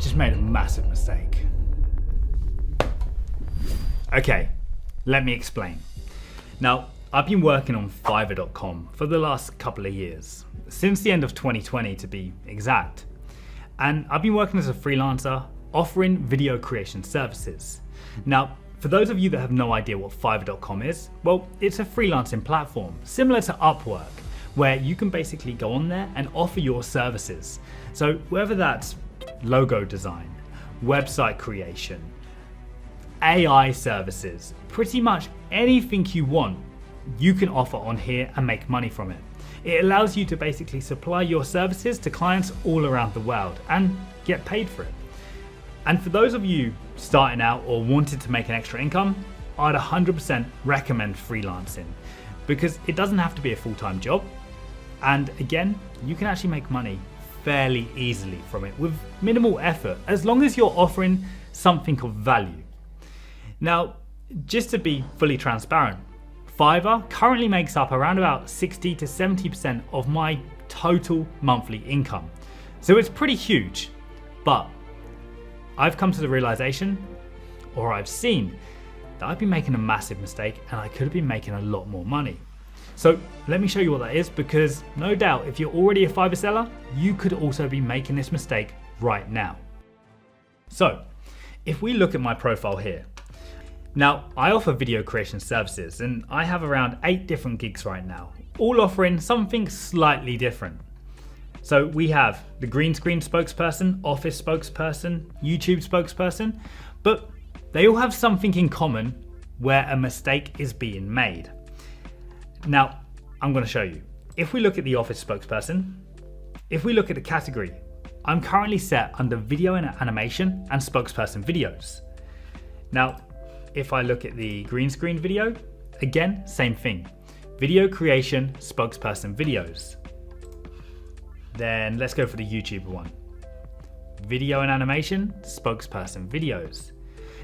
just made a massive mistake. Okay, let me explain. Now, I've been working on Fiverr.com for the last couple of years, since the end of 2020 to be exact. And I've been working as a freelancer, offering video creation services. Now, for those of you that have no idea what Fiverr.com is, well, it's a freelancing platform similar to Upwork, where you can basically go on there and offer your services. So whether that's logo design, website creation, AI services, pretty much anything you want, you can offer on here and make money from it. It allows you to basically supply your services to clients all around the world and get paid for it. And for those of you starting out or wanting to make an extra income, I'd 100% recommend freelancing because it doesn't have to be a full-time job. And again, you can actually make money fairly easily from it with minimal effort, as long as you're offering something of value. Now, just to be fully transparent, Fiverr currently makes up around about 60 to 70% of my total monthly income. So it's pretty huge, but I've come to the realization, or I've seen, that I've been making a massive mistake and I could have been making a lot more money. So let me show you what that is, because no doubt if you're already a Fiverr seller, you could also be making this mistake right now. So if we look at my profile here, now I offer video creation services and I have around 8 different gigs right now, all offering something slightly different. So we have the green screen spokesperson, office spokesperson, YouTube spokesperson, but they all have something in common where a mistake is being made. Now, I'm going to show you. If we look at the office spokesperson, if we look at the category, I'm currently set under video and animation and spokesperson videos. Now, if I look at the green screen video, again, same thing. Video creation, spokesperson videos. Then let's go for the YouTube one. Video and animation, spokesperson videos.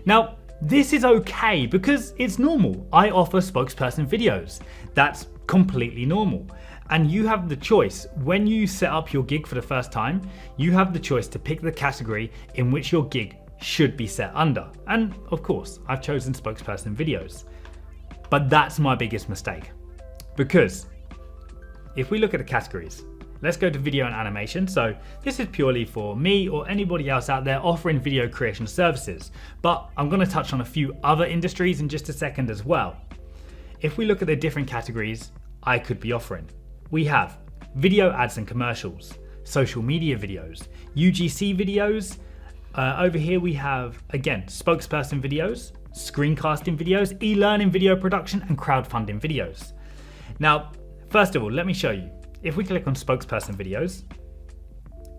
Now, this is okay because it's normal. I offer spokesperson videos. That's completely normal. And you have the choice. When you set up your gig for the first time, you have the choice to pick the category in which your gig should be set under. And of course, I've chosen spokesperson videos. But that's my biggest mistake. Because if we look at the categories, let's go to video and animation. So this is purely for me or anybody else out there offering video creation services, but I'm going to touch on a few other industries in just a second as well. If we look at the different categories I could be offering, we have video ads and commercials, social media videos, UGC videos. Over here we have, again, spokesperson videos, screencasting videos, e-learning video production, and crowdfunding videos. Now, first of all, let me show you. If we click on spokesperson videos,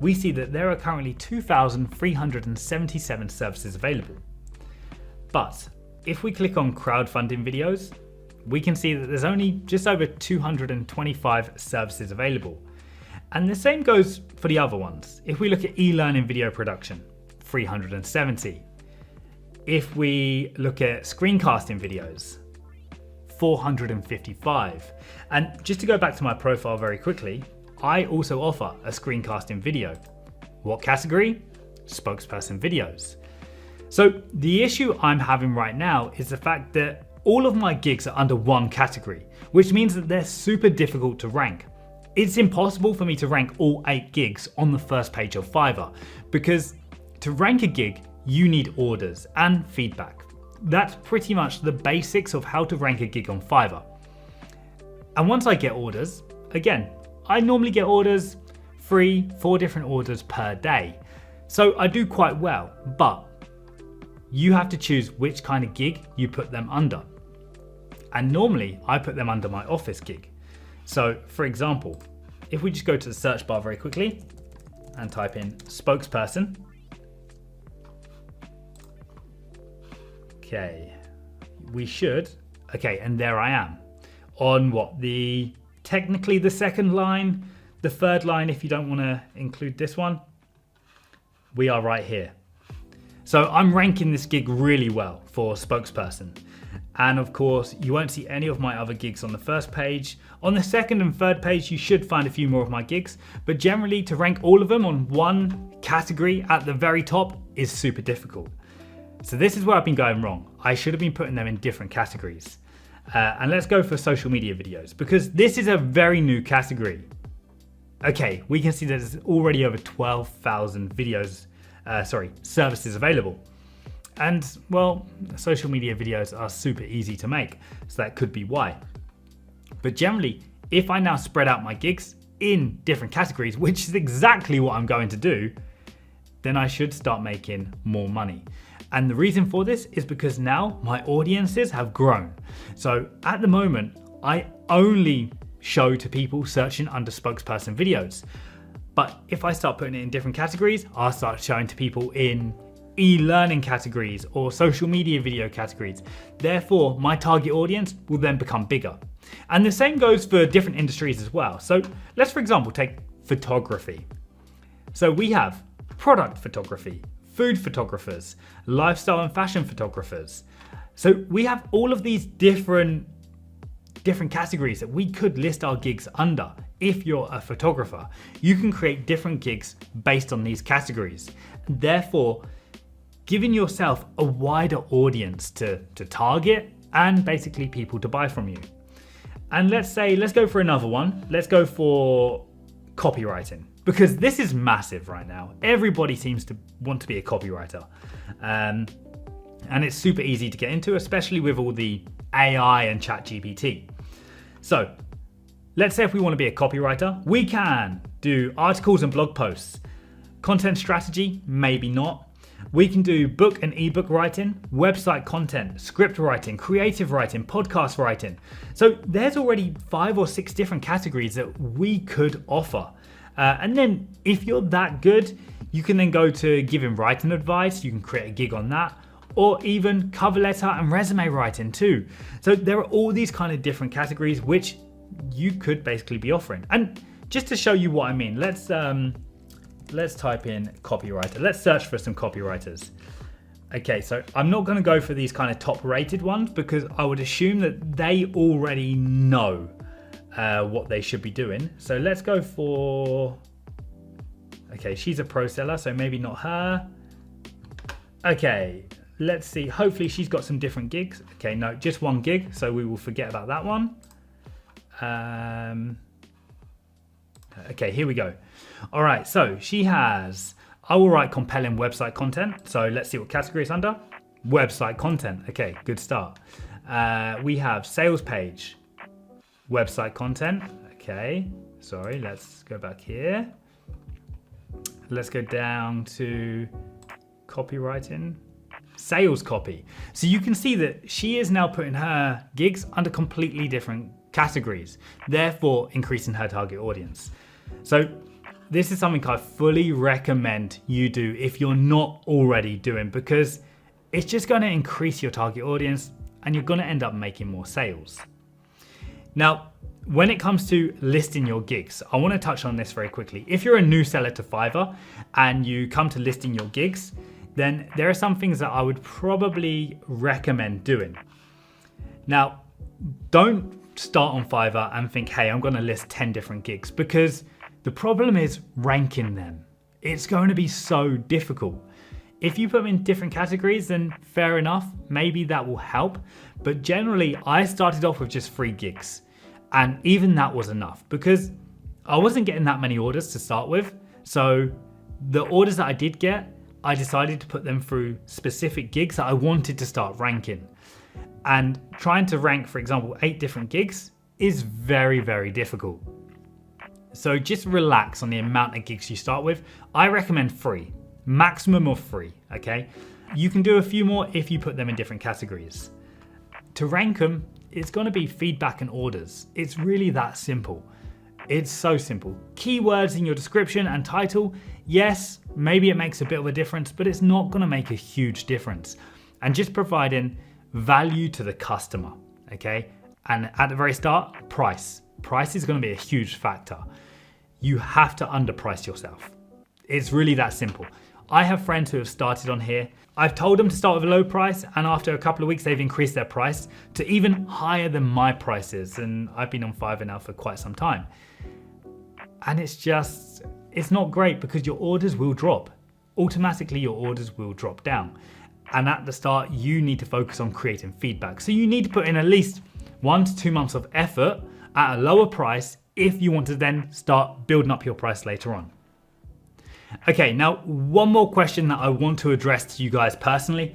we see that there are currently 2,377 services available. But if we click on crowdfunding videos, we can see that there's only just over 225 services available. And the same goes for the other ones. If we look at e-learning video production, 370. If we look at screencasting videos, 455. And just to go back to my profile very quickly, I also offer a screencasting video. What category? Spokesperson videos. So the issue I'm having right now is the fact that all of my gigs are under one category, which means that they're super difficult to rank. It's impossible for me to rank all 8 gigs on the first page of Fiverr, because to rank a gig, you need orders and feedback. That's pretty much the basics of how to rank a gig on Fiverr. And once I get orders, again, I normally get orders 3-4 different orders per day. So I do quite well, but you have to choose which kind of gig you put them under. And normally I put them under my office gig. So for example, if we just go to the search bar very quickly and type in spokesperson. Okay, we should, okay, and there I am. On what, technically the second line, the third line if you don't want to include this one, we are right here. So I'm ranking this gig really well for spokesperson. And of course, you won't see any of my other gigs on the first page. On the second and third page, you should find a few more of my gigs, but generally to rank all of them on one category at the very top is super difficult. So this is where I've been going wrong. I should have been putting them in different categories. And let's go for social media videos, because this is a very new category. Okay, we can see that there's already over 12,000 services available. And well, social media videos are super easy to make, so that could be why. But generally, if I now spread out my gigs in different categories, which is exactly what I'm going to do, then I should start making more money. And the reason for this is because now my audiences have grown. So at the moment, I only show to people searching under spokesperson videos. But if I start putting it in different categories, I'll start showing to people in e-learning categories or social media video categories. Therefore, my target audience will then become bigger. And the same goes for different industries as well. So let's, for example, take photography. So we have product photography, food photographers, lifestyle and fashion photographers. So we have all of these different categories that we could list our gigs under. If you're a photographer, you can create different gigs based on these categories. Therefore, giving yourself a wider audience to target and basically people to buy from you. And let's go for another one. Let's go for copywriting, because this is massive right now. Everybody seems to want to be a copywriter. And it's super easy to get into, especially with all the AI and ChatGPT. So let's say if we want to be a copywriter, we can do articles and blog posts. Content strategy, maybe not. We can do book and ebook writing, website content, script writing, creative writing, podcast writing. So there's already 5 or 6 different categories that we could offer. And then if you're that good, you can then go to giving writing advice. You can create a gig on that, or even cover letter and resume writing too. So there are all these kind of different categories which you could basically be offering. And just to show you what I mean, let's type in copywriter. Let's search for some copywriters. Okay, so I'm not going to go for these kind of top rated ones because I would assume that they already know what they should be doing. So let's go for, okay, she's a pro seller, so maybe not her. Okay, let's see. Hopefully she's got some different gigs. Okay, no, just one gig, so we will forget about that one. Okay, here we go. All right, so she has, I will write compelling website content. So let's see what category it's under. Website content. Okay, good start. We have sales page, website content. Okay, sorry, let's go back here. Let's go down to copywriting, sales copy. So you can see that she is now putting her gigs under completely different categories, therefore increasing her target audience. So this is something I fully recommend you do if you're not already doing, because it's just going to increase your target audience and you're going to end up making more sales. Now, when it comes to listing your gigs, I want to touch on this very quickly. If you're a new seller to Fiverr and you come to listing your gigs, then there are some things that I would probably recommend doing. Now, don't start on Fiverr and think, hey, I'm going to list 10 different gigs, because the problem is ranking them. It's going to be so difficult. If you put them in different categories, then fair enough, maybe that will help. But generally, I started off with just 3 gigs. And even that was enough because I wasn't getting that many orders to start with. So the orders that I did get, I decided to put them through specific gigs that I wanted to start ranking. And trying to rank, for example, 8 different gigs is very, very difficult. So just relax on the amount of gigs you start with. I recommend 3, maximum of 3, okay? You can do a few more if you put them in different categories. To rank them, it's going to be feedback and orders. It's really that simple. It's so simple. Keywords in your description and title, yes, maybe it makes a bit of a difference, but it's not going to make a huge difference. And just providing value to the customer, okay? And at the very start, price. Price is going to be a huge factor. You have to underprice yourself. It's really that simple. I have friends who have started on here. I've told them to start with a low price, and after a couple of weeks, they've increased their price to even higher than my prices. And I've been on Fiverr now for quite some time. And it's not great because your orders will drop. Automatically, your orders will drop down. And at the start, you need to focus on creating feedback. So you need to put in at least 1 to 2 months of effort at a lower price if you want to then start building up your price later on. Okay, now one more question that I want to address to you guys personally,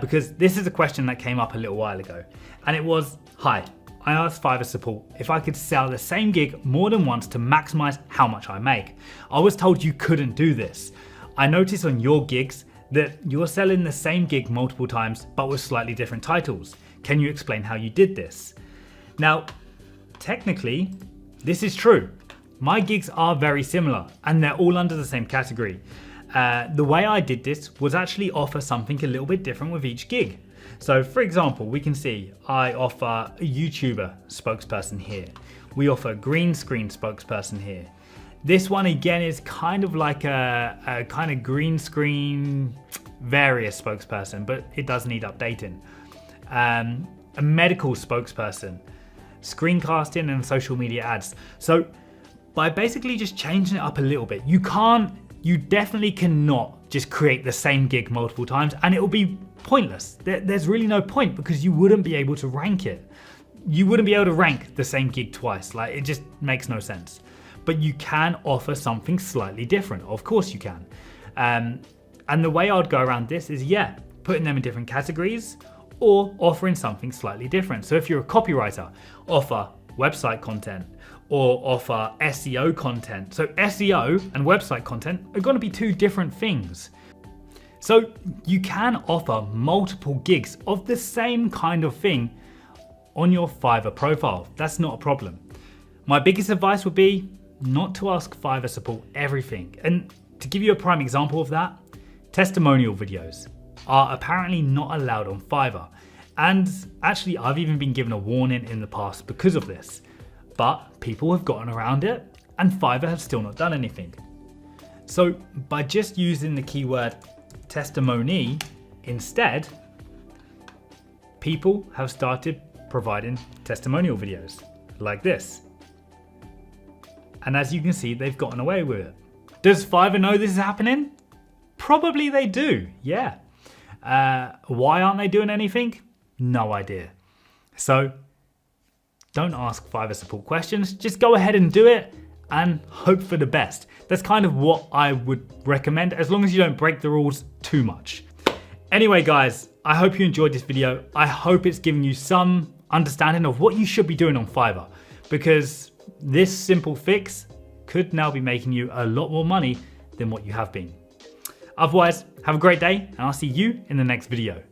because this is a question that came up a little while ago. And it was, hi, I asked Fiverr support if I could sell the same gig more than once to maximize how much I make. I was told you couldn't do this. I noticed on your gigs that you're selling the same gig multiple times, but with slightly different titles. Can you explain how you did this? Now, technically, this is true. My gigs are very similar and they're all under the same category. The way I did this was actually offer something a little bit different with each gig. So for example, we can see I offer a YouTuber spokesperson here. We offer a green screen spokesperson here. This one again is kind of like a kind of green screen various spokesperson, but it does need updating. A medical spokesperson, screencasting and social media ads. So by basically just changing it up a little bit, you definitely cannot just create the same gig multiple times and it will be pointless. There's really no point because you wouldn't be able to rank it. You wouldn't be able to rank the same gig twice. Like, it just makes no sense. But you can offer something slightly different. Of course you can. And the way I'd go around this is, putting them in different categories or offering something slightly different. So if you're a copywriter, offer website content or offer SEO content. So SEO and website content are going to be two different things. So you can offer multiple gigs of the same kind of thing on your Fiverr profile. That's not a problem. My biggest advice would be not to ask Fiverr support everything. And to give you a prime example of that, testimonial videos are apparently not allowed on Fiverr. And actually, I've even been given a warning in the past because of this. But people have gotten around it and Fiverr have still not done anything. So by just using the keyword testimony instead, people have started providing testimonial videos like this. And as you can see, they've gotten away with it. Does Fiverr know this is happening? Probably they do, yeah. Why aren't they doing anything? No idea. So don't ask Fiverr support questions, just go ahead and do it and hope for the best. That's kind of what I would recommend, as long as you don't break the rules too much. Anyway guys, I hope you enjoyed this video. I hope it's given you some understanding of what you should be doing on Fiverr, because this simple fix could now be making you a lot more money than what you have been. Otherwise, have a great day and I'll see you in the next video.